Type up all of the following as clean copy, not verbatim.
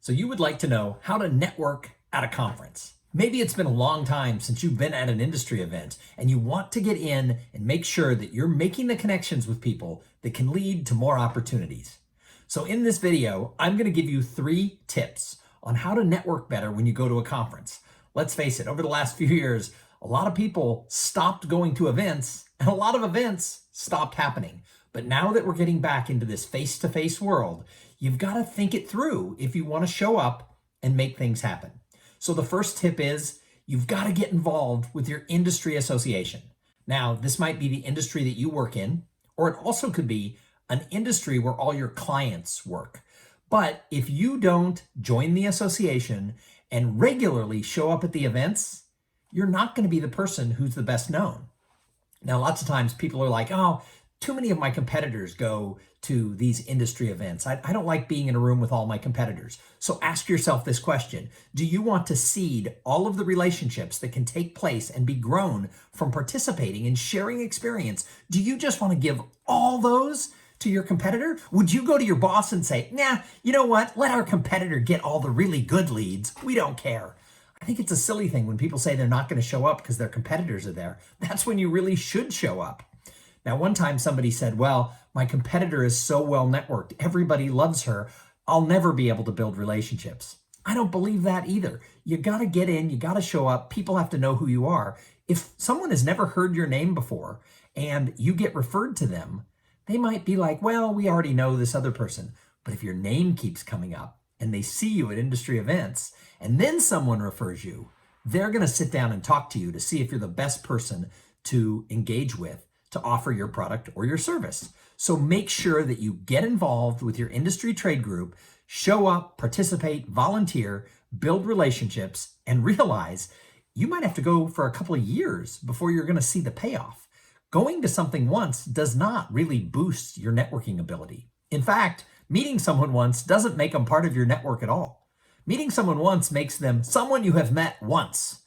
So you would like to know how to network at a conference. Maybe it's been a long time since you've been at an industry event and you want to get in and make sure that you're making the connections with people that can lead to more opportunities. So in this video, I'm going to give you 3 tips on how to network better when you go to a conference. Let's face it, over the last few years, a lot of people stopped going to events and a lot of events stopped happening. But now that we're getting back into this face-to-face world, you've got to think it through if you want to show up and make things happen. So the first tip is you've got to get involved with your industry association. Now, this might be the industry that you work in, or it also could be an industry where all your clients work. But if you don't join the association and regularly show up at the events, you're not going to be the person who's the best known. Now, lots of times people are like, oh, too many of my competitors go to these industry events. I don't like being in a room with all my competitors. So ask yourself this question. Do you want to seed all of the relationships that can take place and be grown from participating and sharing experience? Do you just want to give all those to your competitor? Would you go to your boss and say, nah, you know what? Let our competitor get all the really good leads. We don't care. I think it's a silly thing when people say they're not going to show up because their competitors are there. That's when you really should show up. Now, one time somebody said, well, my competitor is so well networked. Everybody loves her. I'll never be able to build relationships. I don't believe that either. You got to get in. You got to show up. People have to know who you are. If someone has never heard your name before and you get referred to them, they might be like, well, we already know this other person. But if your name keeps coming up and they see you at industry events and then someone refers you, they're going to sit down and talk to you to see if you're the best person to engage with, to offer your product or your service. So make sure that you get involved with your industry trade group, show up, participate, volunteer, build relationships, and realize you might have to go for a couple of years before you're going to see the payoff. Going to something once does not really boost your networking ability. In fact, meeting someone once doesn't make them part of your network at all. Meeting someone once makes them someone you have met once.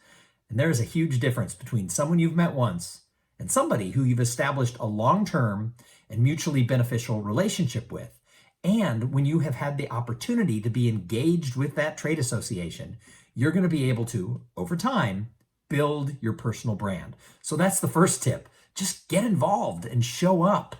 And there is a huge difference between someone you've met once and somebody who you've established a long-term and mutually beneficial relationship with. And when you have had the opportunity to be engaged with that trade association, you're going to be able to, over time, build your personal brand. So that's the first tip. Just get involved and show up.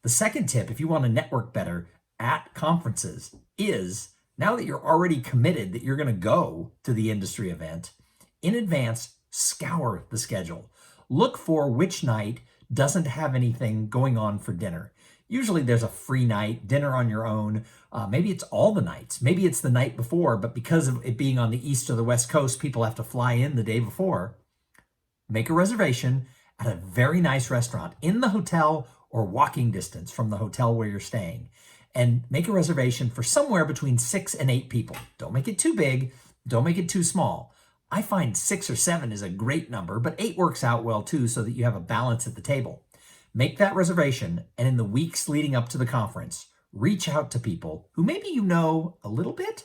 The second tip, if you want to network better at conferences, is now that you're already committed that you're going to go to the industry event, in advance, scour the schedule. Look for which night doesn't have anything going on for dinner. Usually there's a free night, dinner on your own. Maybe it's all the nights. Maybe it's the night before, but because of it being on the East or the West Coast, people have to fly in the day before. Make a reservation at a very nice restaurant in the hotel or walking distance from the hotel where you're staying. And make a reservation for somewhere between 6 and 8 people. Don't make it too big. Don't make it too small. I find 6 or 7 is a great number, but 8 works out well too so that you have a balance at the table. Make that reservation, and in the weeks leading up to the conference, reach out to people who maybe you know a little bit,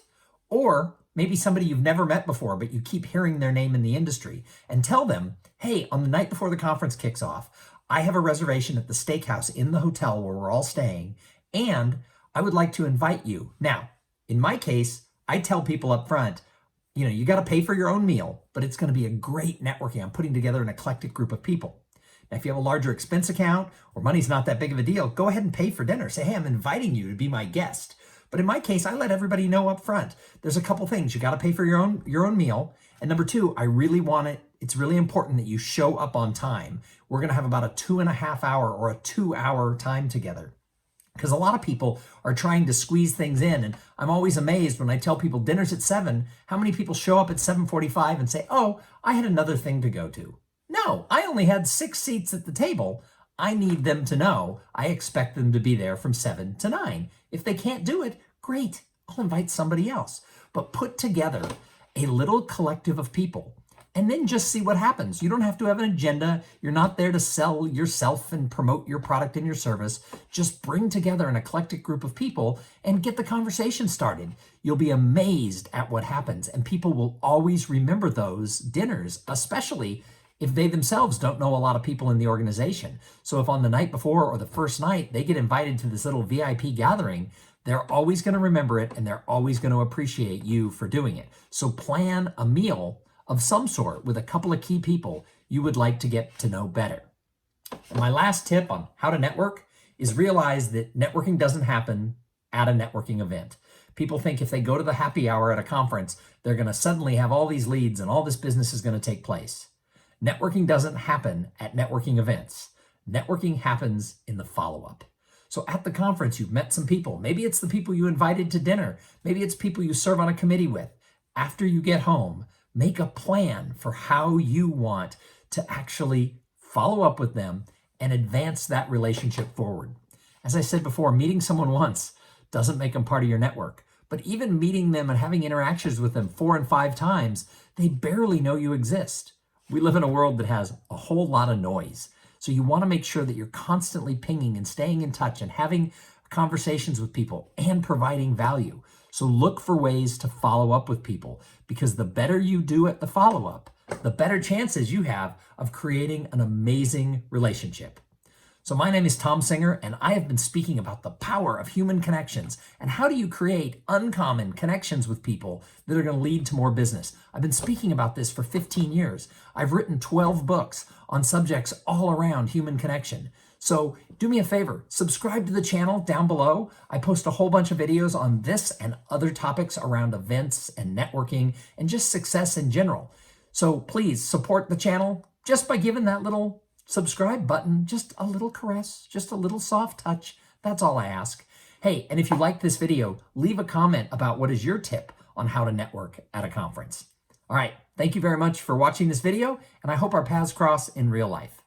or maybe somebody you've never met before, but you keep hearing their name in the industry, and tell them, hey, on the night before the conference kicks off, I have a reservation at the steakhouse in the hotel where we're all staying, and I would like to invite you. Now, in my case, I tell people up front, you got to pay for your own meal, but it's going to be a great networking. I'm putting together an eclectic group of people. Now, if you have a larger expense account or money's not that big of a deal, go ahead and pay for dinner. Say, hey, I'm inviting you to be my guest. But in my case, I let everybody know up front. There's a couple things. You got to pay for your own meal. And number 2, it's really important that you show up on time. We're going to have about a 2.5 hour or a 2-hour time together. Because a lot of people are trying to squeeze things in. And I'm always amazed when I tell people dinner's at 7, how many people show up at 7:45 and say, oh, I had another thing to go to. No, I only had 6 seats at the table. I need them to know I expect them to be there from 7 to 9. If they can't do it, great. I'll invite somebody else. But put together a little collective of people and then just see what happens. You don't have to have an agenda. You're not there to sell yourself and promote your product and your service. Just bring together an eclectic group of people and get the conversation started. You'll be amazed at what happens, and people will always remember those dinners, especially if they themselves don't know a lot of people in the organization. So if on the night before or the first night they get invited to this little VIP gathering, they're always going to remember it and they're always going to appreciate you for doing it. So plan a meal of some sort with a couple of key people you would like to get to know better. And my last tip on how to network is realize that networking doesn't happen at a networking event. People think if they go to the happy hour at a conference, they're going to suddenly have all these leads and all this business is going to take place. Networking doesn't happen at networking events. Networking happens in the follow-up. So at the conference, you've met some people. Maybe it's the people you invited to dinner. Maybe it's people you serve on a committee with. After you get home, make a plan for how you want to actually follow up with them and advance that relationship forward. As I said before, meeting someone once doesn't make them part of your network. But even meeting them and having interactions with them 4 and 5 times, they barely know you exist. We live in a world that has a whole lot of noise. So you want to make sure that you're constantly pinging and staying in touch and having conversations with people and providing value. So look for ways to follow up with people, because the better you do at the follow-up, the better chances you have of creating an amazing relationship. So my name is Thom Singer, and I have been speaking about the power of human connections and how do you create uncommon connections with people that are going to lead to more business. I've been speaking about this for 15 years. I've written 12 books on subjects all around human connection. So do me a favor, subscribe to the channel down below. I post a whole bunch of videos on this and other topics around events and networking and just success in general. So please support the channel just by giving that little subscribe button just a little caress, just a little soft touch. That's all I ask. Hey, and if you like this video, leave a comment about what is your tip on how to network at a conference. All right, thank you very much for watching this video, and I hope our paths cross in real life.